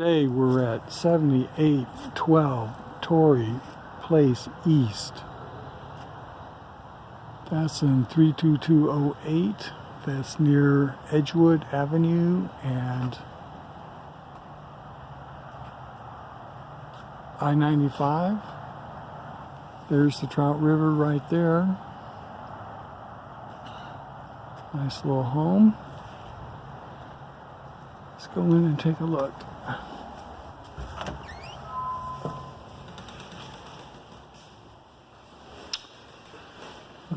Today we're at 7812 Tory Place East. That's in 32208. That's near Edgewood Avenue and I95. There's the Trout River right there. Nice little home. Let's go in and take a look.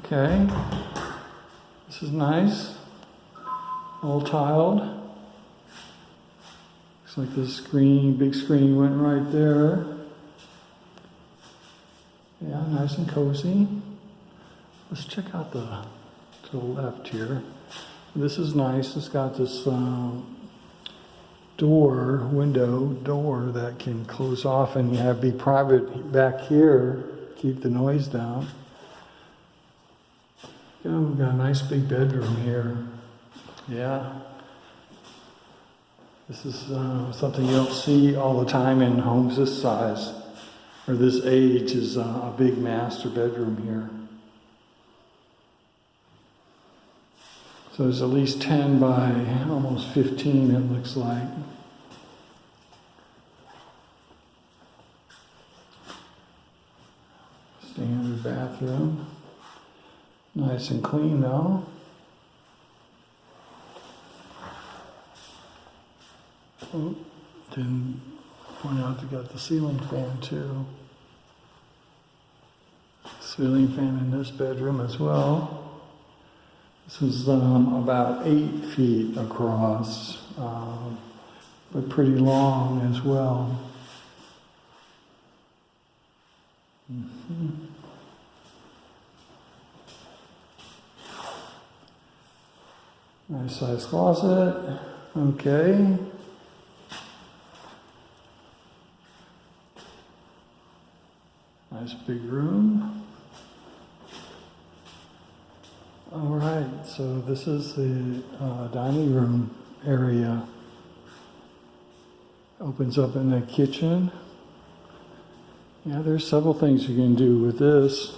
Okay, this is nice, all tiled. Looks like this screen, big screen went right there. Yeah, nice and cozy. Let's check out to the left here. This is nice. It's got this window door that can close off, and you have be private back here, keep the noise down. Yeah, we've got a nice big bedroom here. Yeah. This is something you don't see all the time in homes this size or this age, is a big master bedroom here. So it's at least 10 by almost 15, it looks like. Standard bathroom. Nice and clean though. Oh, didn't point out they got the ceiling fan too. Ceiling fan in this bedroom as well. This is about 8 feet across, but pretty long as well. Nice size closet. Okay. Nice big room. All right, so this is the dining room area. Opens up in the kitchen. Yeah, there's several things you can do with this.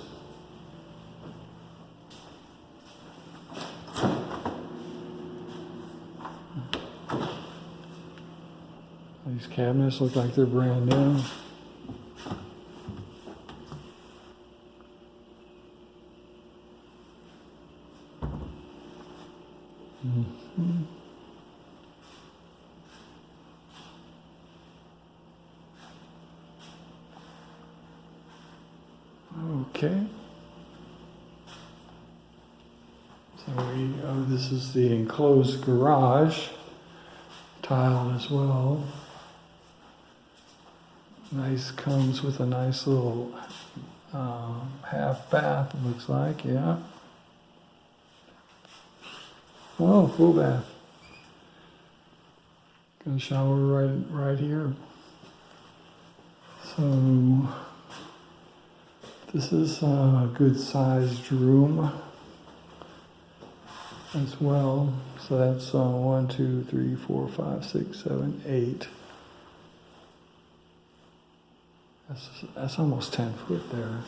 These cabinets look like they're brand new. Okay. So this is the enclosed garage, tile as well. Nice, comes with a nice little half bath, it looks like, yeah. Oh, full bath. Gonna shower right here. So this is a good sized room as well. So that's 1, 2, 3, 4, 5, 6, 7, 8. That's almost 10 foot there.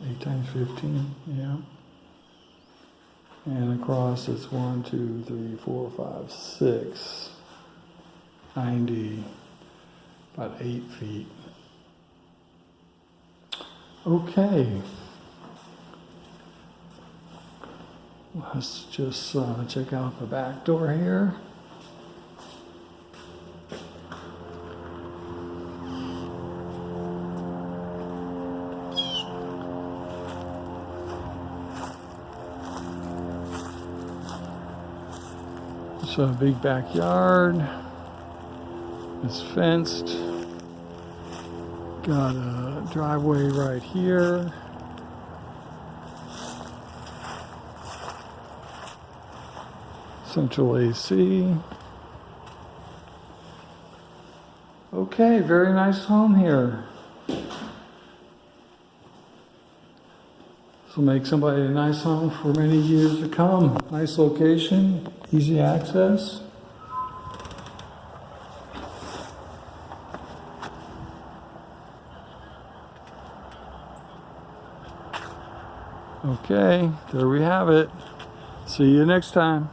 8 times 15, yeah. And across it's 1, 2, 3, 4, 5, 6, 90, about 8 feet. Okay. Let's just check out the back door here. It's a big backyard. It's fenced. Got a driveway right here. Central AC. Okay, very nice home here. This will make somebody a nice home for many years to come. Nice location, easy access. Okay, there we have it. See you next time.